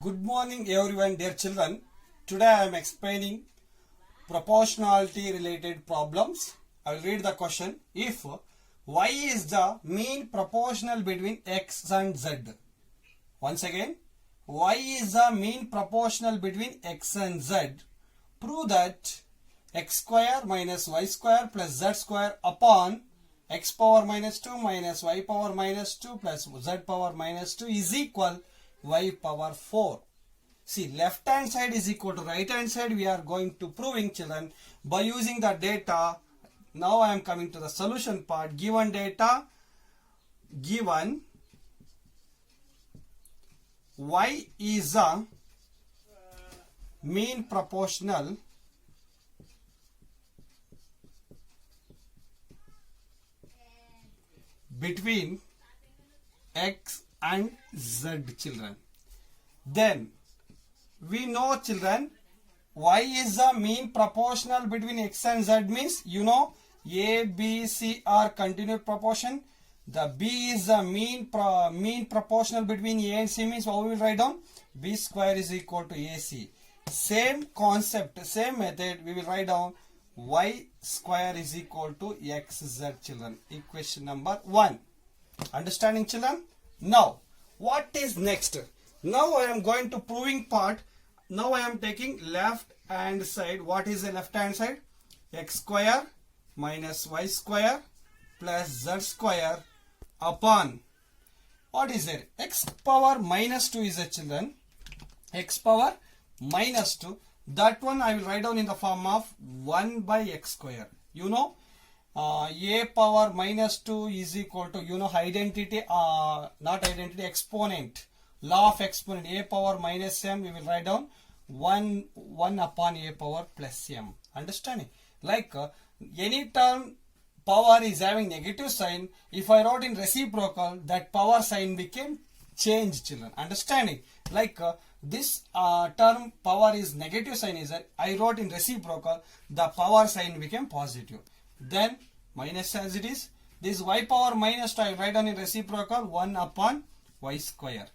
Good morning everyone, dear children. Today I am explaining proportionality related problems. I will read the question. If y is the mean proportional between x and z. Once again, y is the mean proportional between x and z. Prove that x square minus y square plus z square upon x power minus 2 minus y power minus 2 plus z power minus 2 is equal y power 4. See, left hand side is equal to right hand side. We are going to proving, children, by using the data. Now I am coming to the solution part. Given data, given y is a mean proportional between x and z, children. Then we know, children, y is the mean proportional between x and z means, you know, a, b, c are continued proportion. The b is the mean proportional between a and c means what we will write down? B square is equal to ac. Same concept, same method, we will write down y square is equal to xz, children. Equation number 1. Understanding, children? Now, what is next? Now I am going to proving part. Now I am taking left hand side. What is the left hand side? X square minus y square plus z square upon, what is it? X power minus 2 is it, children? X power minus 2. That one I will write down in the form of 1 by x square. You know, a power minus 2 is equal to, you know, identity, not identity, exponent. Law of exponent, a power minus m, we will write down 1 upon a power plus m. Understanding? Like any term power is having negative sign, if I wrote in reciprocal, that power sign became changed, children. Understanding? Like this term power is negative sign is that I wrote in reciprocal, the power sign became positive. Then minus as it is. This y power minus 2 I write down in reciprocal 1 upon y square.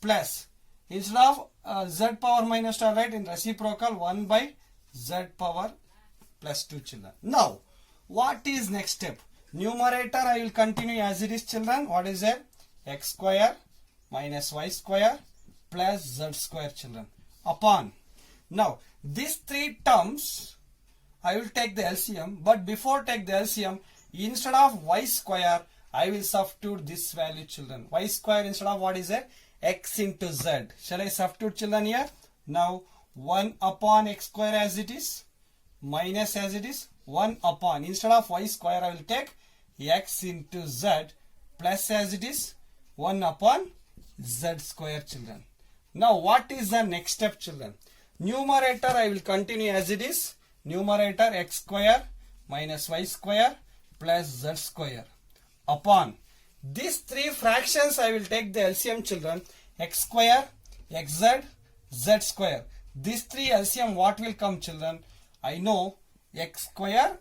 Plus, instead of z power minus 2 I write in reciprocal 1 by z power plus 2, children. Now, what is next step? Numerator I will continue as it is, children. What is it? X square minus y square plus z square, children, upon. Now, these three terms I will take the LCM, but before take the LCM, instead of y square, I will substitute this value, children. Y square instead of what is it? X into z. Shall I substitute, children, here? Now, 1 upon x square as it is, minus as it is, 1 upon. Instead of y square, I will take x into z plus as it is, 1 upon z square, children. Now, what is the next step, children? Numerator I will continue as it is. Numerator x square minus y square plus z square upon. These three fractions I will take the LCM, children. X square, xz, z square. These three LCM what will come, children? I know x square,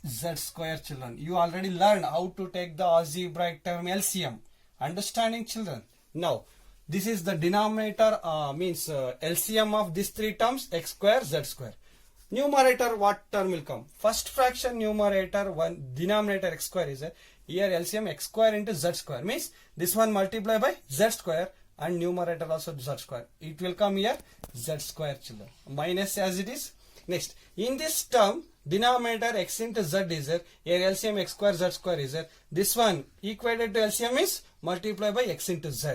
z square, children. You already learned how to take the algebraic term LCM. Understanding, children? Now, this is the denominator means LCM of these three terms, x square, z square. Numerator what term will come? First fraction numerator 1, denominator x square is here LCM x square into z square means this one multiply by z square and numerator also z square. It will come here z square, children, minus as it is. Next, in this term denominator x into z is here LCM x square z square is here. This one equated to LCM is multiply by x into z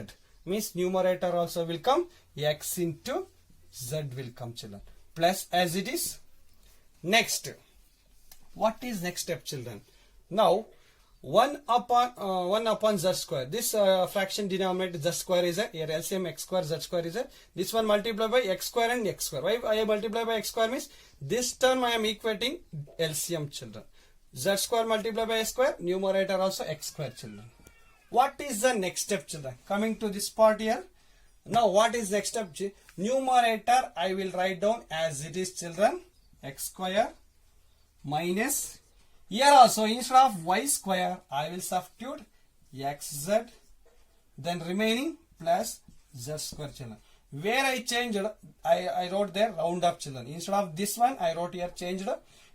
means numerator also will come x into z will come, children, plus as it is. Next, what is next step, children? Now, 1 upon z square. This fraction denominator z square is here LCM x square z square is here. This one multiply by x square and x square. Why I multiply by x square means this term I am equating LCM, children. Z square multiply by x square, numerator also x square, children. What is the next step, children? Coming to this part here. Now, what is next step? Numerator I will write down as it is, children. X square minus, here also instead of y square I will substitute xz, then remaining plus z square, children. Where I changed, I wrote there round up children. Instead of this one, I wrote here changed.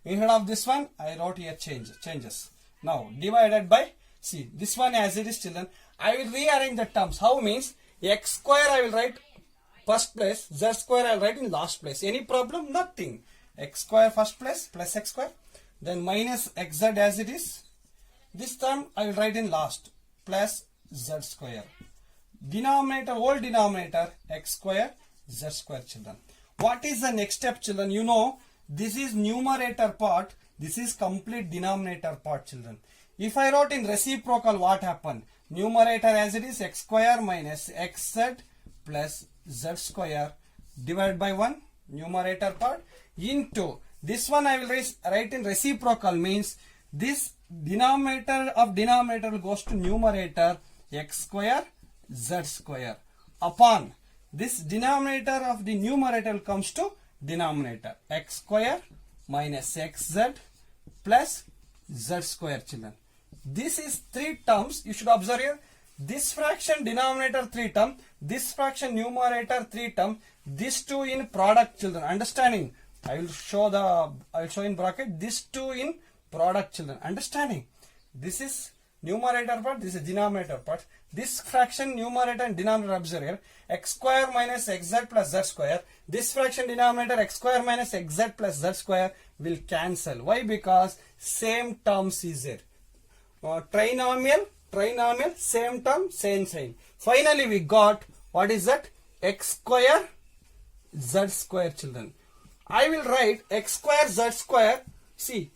Instead of this one, I wrote here changes. Now divided by, see this one as it is children. I will rearrange the terms. How means x square I will write first place, z square I will write in last place. Any problem? Nothing. X square first place plus x square. Then minus xz as it is. This term I will write in last plus z square. Denominator, whole denominator x square z square children. What is the next step children? You know this is numerator part, this is complete denominator part children. If I wrote in reciprocal, what happened? Numerator as it is x square minus xz plus z square divided by 1, numerator part, into this one I will write in reciprocal, means this denominator of denominator goes to numerator x square z square upon this denominator of the numerator comes to denominator x square minus xz plus z square children. This is 3 terms. You should observe here. This fraction denominator 3 term, this fraction numerator 3 term, these 2 in product children. Understanding? I will show in bracket this 2 in product children. Understanding? This is numerator part, this is denominator part. This fraction numerator and denominator, observe here, x square minus xz plus z square. This fraction denominator x square minus xz plus z square will cancel. Why? Because same terms is there. Trinomial, same term, same sign. Finally we got, what is that? X square z square children. I will write x square z square. See,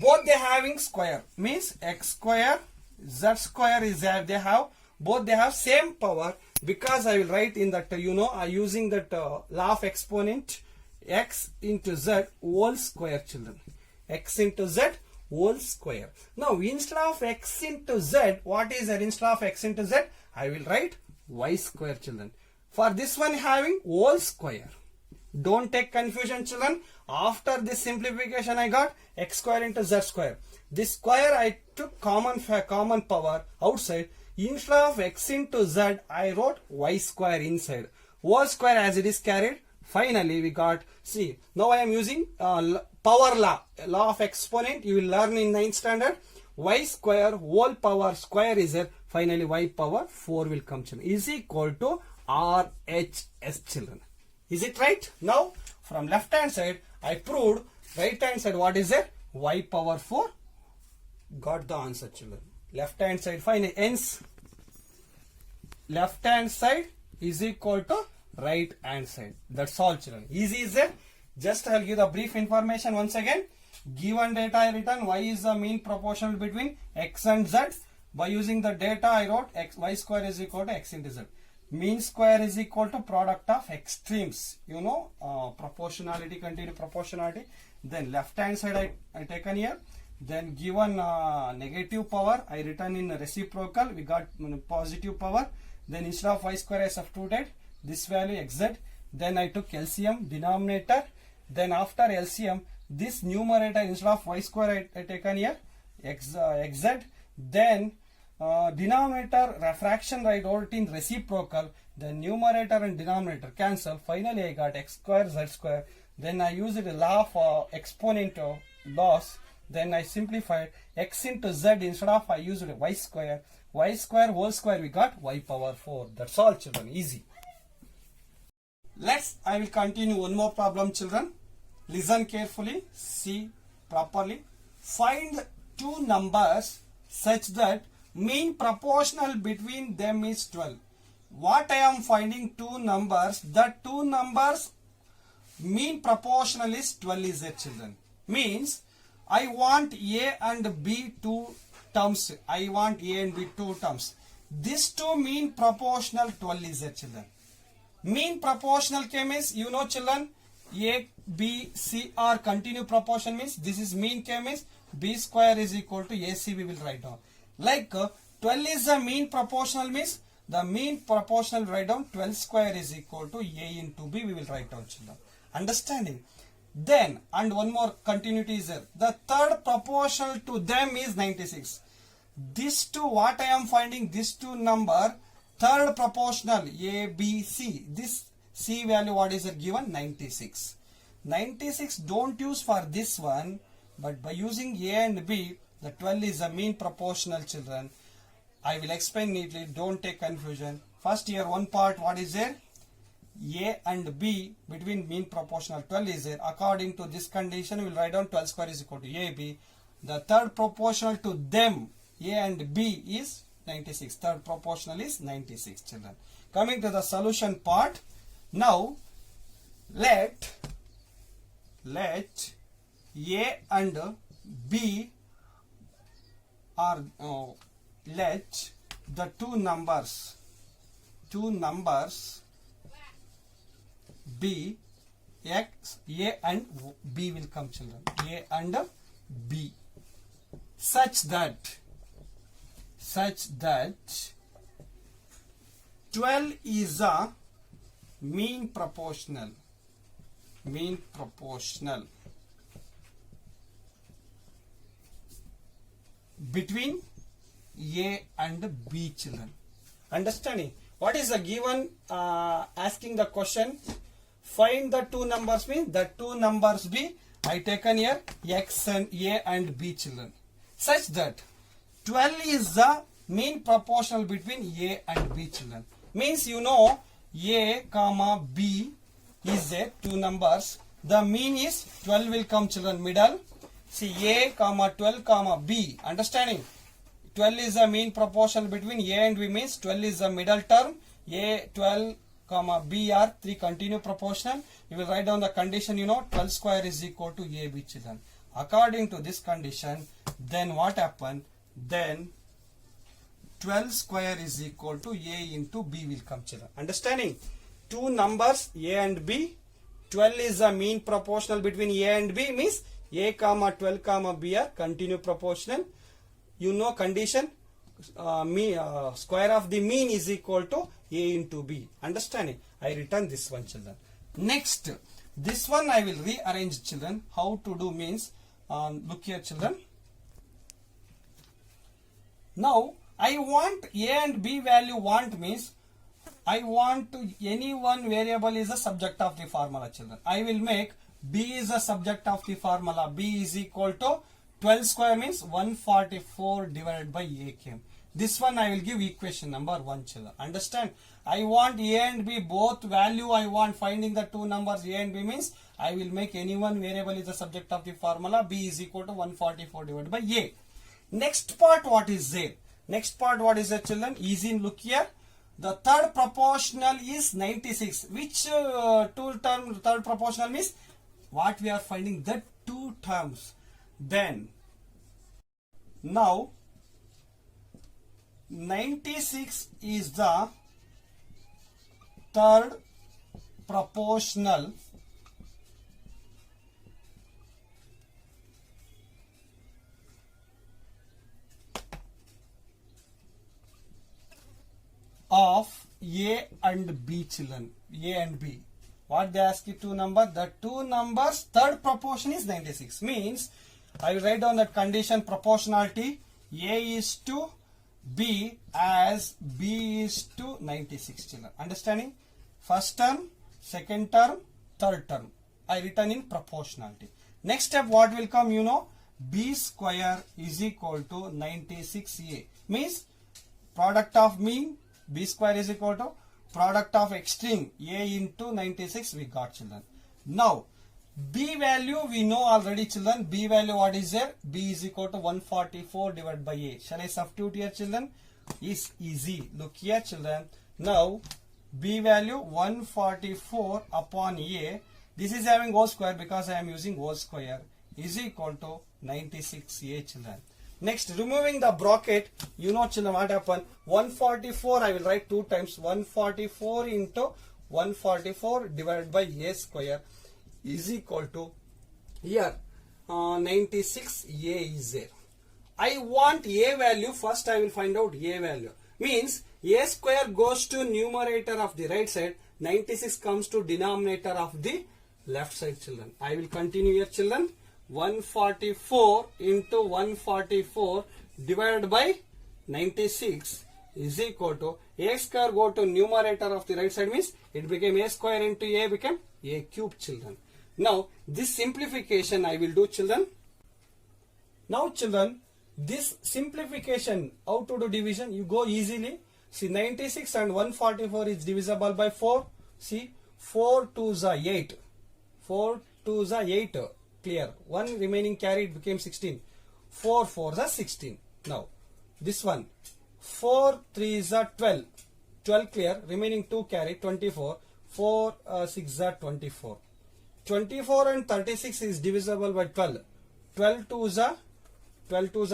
both they having square, means x square z square is there. They have same power, because I will write in that, using that law of exponent, x into z whole square children. X into z whole square. Now instead of x into z, what is there? Instead of x into z, I will write y square children. For this one having whole square. Don't take confusion children. After this simplification I got x square into z square. This square I took common power outside. Instead of x into z, I wrote y square inside. Whole square as it is carried. Finally we got, see, now I am using power law of exponent. You will learn in 9th standard. Y square whole power square is there. Finally y power 4 will come children. Is equal to RHS children. Is it right? Now from left hand side I proved, right hand side what is there? Y power 4. Got the answer children. Left hand side fine. Hence left hand side is equal to right hand side. That's all children. Easy is it? Just I'll give the brief information once again. Given data I written y is the mean proportional between x and z. By using the data I wrote y square is equal to x into z. Mean square is equal to product of extremes. Proportionality, continued proportionality. Then left hand side I taken here. Then given negative power I written in reciprocal. We got positive power. Then instead of y square I substituted this value xz. Then I took LCM denominator. Then after LCM this numerator instead of y square I taken here xz. Then denominator fraction I wrote in reciprocal. Then numerator and denominator cancel. Finally I got x square z square. Then I used the law of exponent loss. Then I simplified x into z. Instead of I used y square. Y square whole square we got y power 4. That's all children. Easy. I will continue one more problem children. Listen carefully. See properly. Find two numbers such that mean proportional between them is 12. What I am finding two numbers. The two numbers mean proportional is 12 is there children. Means I want A and B two terms. I want A and B two terms. These two mean proportional 12 is there children. Mean proportional K means children, A, B, C are continue proportion means this is mean K means B square is equal to AC we will write down. Like 12 is the mean proportional means the mean proportional write down 12 square is equal to A into B we will write down children. Understanding? Then and one more continuity is there. The third proportional to them is 96. These two what I am finding these two number third proportional A, B, C. C value what is it given? 96. 96 don't use for this one, but by using A and B, the 12 is a mean proportional, children. I will explain neatly, don't take confusion. First here one part, what is there? A and B between mean proportional 12 is there. According to this condition, we will write down 12 square is equal to AB. The third proportional to them, A and B, is 96. Third proportional is 96, children. Coming to the solution part. Now, let A and B are let the two numbers be X, A and B will come, children. A and B such that 12 is a mean proportional between A and B, children. Understanding? What is the given asking the question? Find the two numbers means the two numbers be, I taken here X and A and B, children. Such that 12 is the mean proportional between A and B, children. Means you know A comma B is there, two numbers. The mean is 12 will come, children, middle. See A comma 12 comma B. Understanding? 12 is the mean proportion between A and B means 12 is the middle term. A 12 comma B are three continuous proportional. You will write down the condition, you know, 12 square is equal to AB, children. According to this condition, then what happened? Then 12 square is equal to A into B will come, children. Understanding? Two numbers A and B. 12 is the mean proportional between A and B means A comma 12 comma B are continuous proportional. You know condition, square of the mean is equal to A into B. Understanding? I return this one, children. Next, this one I will rearrange, children. How to do means, look here, children. Now, I want A and B value want means, I want to any one variable is a subject of the formula, children. I will make B is a subject of the formula. B is equal to 12 square means 144 divided by A came. This one I will give equation number 1, children. Understand? I want A and B both value. I want finding the two numbers A and B means I will make any one variable is the subject of the formula. B is equal to 144 divided by A. Next part what is there? Next part what is there, children? Easy, look here. The third proportional is 96. Which third proportional means what we are finding? The two terms. Then now 96 is the third proportional of A and B, children. A and B. What they ask you two number? The two numbers third proportion is 96. Means I will write down that condition proportionality. A is to B as B is to 96, children. Understanding? First term, second term, third term. I written in proportionality. Next step what will come, you know? B square is equal to 96A. Means product of mean, B square is equal to product of extreme, A into 96 we got, children. Now, B value we know already, children. B value what is there? B is equal to 144 divided by A. Shall I substitute here, children? Is easy. Look here, children. Now, B value 144 upon A. This is having whole square because I am using whole square is equal to 96A, children. Next, removing the bracket, you know, children, what happened? 144 I will write two times. 144 into 144 divided by A square is equal to here 96A is there. I want A value. First I will find out A value. Means A square goes to numerator of the right side. 96 comes to denominator of the left side, children. I will continue here, children. 144 into 144 divided by 96 is equal to a square go to numerator of the right side means it became a square into a became a cube, children. Now this simplification I will do, children. Now children, this simplification, how to do division, you go easily. See 96 and 144 is divisible by 4. See 4 2s are 8. 4 2s are 8. Clear. 1 remaining carry, it became 16. 4 4s are 16. Now this one 4 3s are 12. 12 clear. Remaining 2 carry 24. 4 6 are 24. 24 and 36 is divisible by 12. 12 2s are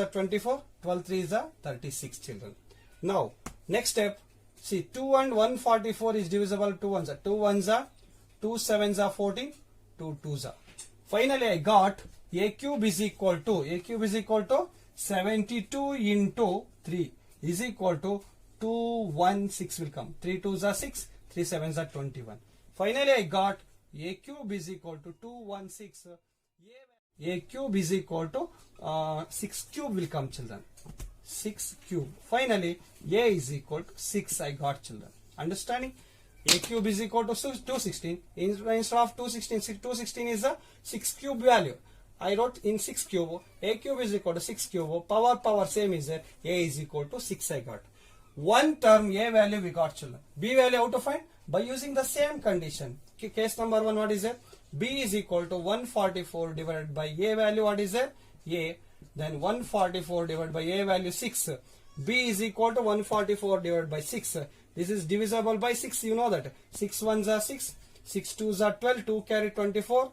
24. 12 3s are 36, children. Now next step, see 2 and 144 is divisible 2 1s are 2 1s are 2 7s are 14, 2 2s are. Finally I got a cube is equal to 72 into 3 is equal to 216 will come. 3 2s are 6, 3 7s are 21. Finally I got a cube is equal to 216. A cube is equal to 6 cube will come, children. 6 cube. Finally a is equal to 6 I got, children. Understanding? A cube is equal to 216. Instead of 216 is a 6 cube value. I wrote in 6 cube. A cube is equal to 6 cube. Power same is there. A is equal to 6 I got. One term A value we got, children. B value how to find? By using the same condition. Case number 1, what is it? B is equal to 144 divided by A value, what is it? A. Then 144 divided by A value 6. B is equal to 144 divided by 6. This is divisible by 6, you know that. 6 1s are 6, 6 2s are 12, 2 carry 24,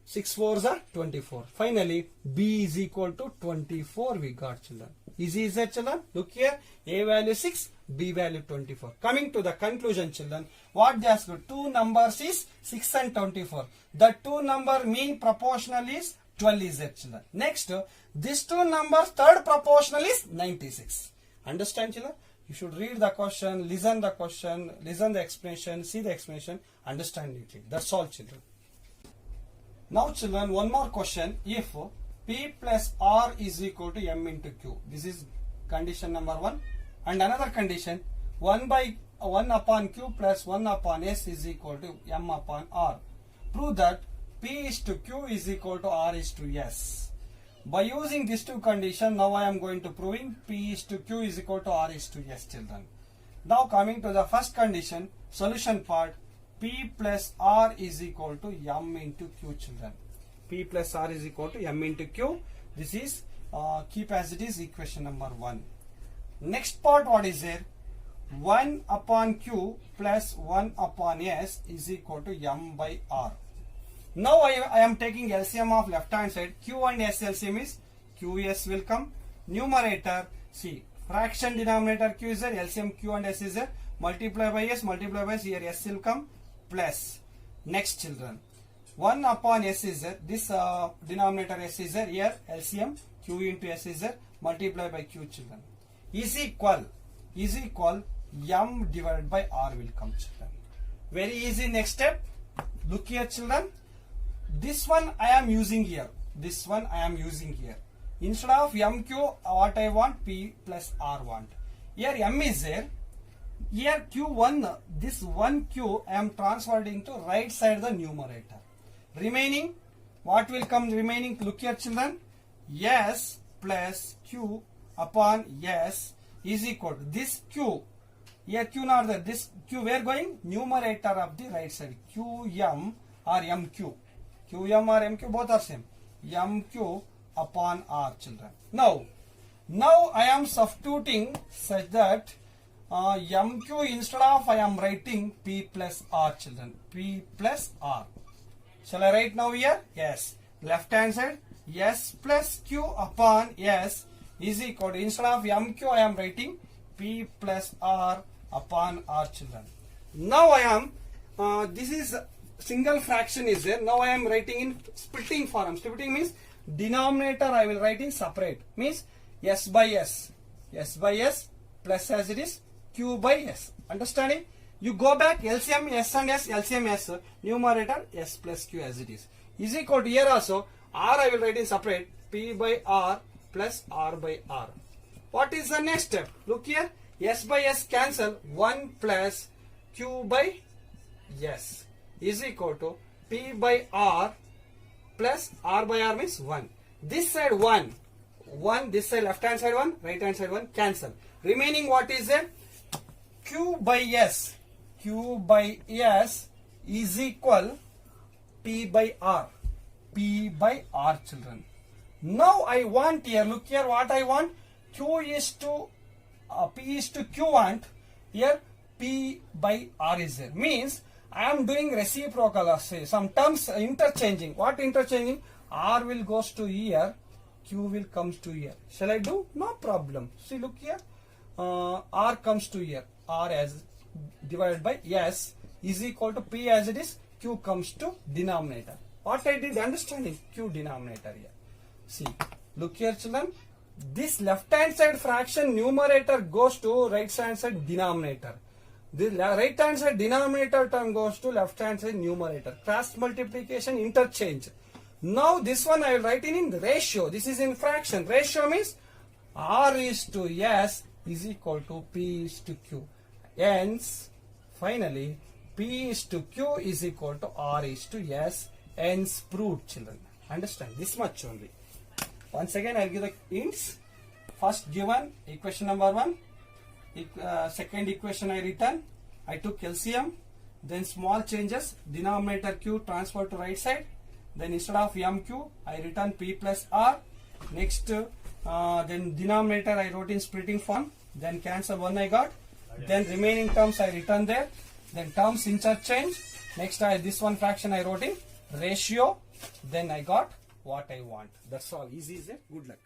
6 4s are 24. Finally, B is equal to 24 we got, children. Easy is that, children? Look here, A value 6, B value 24. Coming to the conclusion, children, what they asked, two numbers is 6 and 24. The two number mean proportional is 12 is that, children. Next, these two numbers third proportional is 96. Understand, children? You should read the question, listen the explanation, see the explanation, understand it. That's all, children. Now, children, one more question. If P plus R is equal to M into Q. This is condition number 1. And another condition, 1 upon Q plus 1 upon S is equal to M upon R. Prove that P is to Q is equal to R is to S. By using these two conditions, now I am going to proving P is to Q is equal to R is to S, children. Now coming to the first condition, solution part, P plus R is equal to M into Q, children. P plus R is equal to M into Q. This is keep as it is equation number 1. Next part, what is there? 1 upon Q plus 1 upon S is equal to M by R. Now I am taking LCM of left hand side. Q and S LCM is QS will come. Numerator, see, fraction denominator Q is there, LCM Q and S is there. Multiply by S, here S will come, plus. Next, children, 1 upon S is there. This denominator S is there. Here LCM Q into S is there. Multiply by Q, children. Is equal M divided by R will come, children. Very easy. Next step. Look here, children. This one I am using here. Instead of MQ, what I want? P plus R want. Here M is there. Here Q1, this 1Q I am transferring to right side the numerator. Remaining, what will come remaining? Look here, children. S plus Q upon S is equal to this Q. Here Q not there. This Q where going? Numerator of the right side. QM or MQ. QM or MQ both are same. MQ upon R, children. Now I am substituting such that MQ instead of I am writing P plus R, children. P plus R. Shall I write now here? Yes. Left hand side, S plus Q upon S is equal to, instead of MQ I am writing P plus R upon R, children. Now I am, this is single fraction is there. Now I am writing in splitting form. Splitting means denominator I will write in separate. Means S by S. S by S plus as it is Q by S. Understanding? You go back LCM S and S, LCM S, numerator S plus Q as it is. Is equal to here also R I will write in separate P by R plus R by R. What is the next step? Look here. S by S cancel, 1 plus Q by S is equal to P by R plus R by R means 1. This side 1, this side left hand side 1, right hand side 1, cancel. Remaining what is there? Q by S is equal P by R children. Now I want here, look here what I want, Q is to P is to Q want, here P by R is there. Means I am doing reciprocal, say some terms interchanging. What interchanging? R will goes to here, Q will comes to here. Shall I do? No problem. See, look here, R comes to here, R as divided by S is equal to P as it is, Q comes to denominator. What I did understanding? Q denominator here. See, look here children, this left hand side fraction numerator goes to right hand side denominator. The right hand side denominator term goes to left hand side numerator. Cross multiplication, interchange. Now this one I will write in the ratio. This is in fraction. Ratio means R is to S is equal to P is to Q. Hence, finally, P is to Q is equal to R is to S. Hence proved children. Understand? This much only. Once again I will give the hints. First given equation number 1. Second equation I written. I took LCM. Then small changes. Denominator Q transfer to right side. Then instead of MQ I written P plus R. Next then denominator I wrote in splitting form. Then cancel 1 I got. Then remaining terms I written there. Then terms interchange. Next this one fraction I wrote in ratio. Then I got what I want. That's all. Easy is it? Good luck.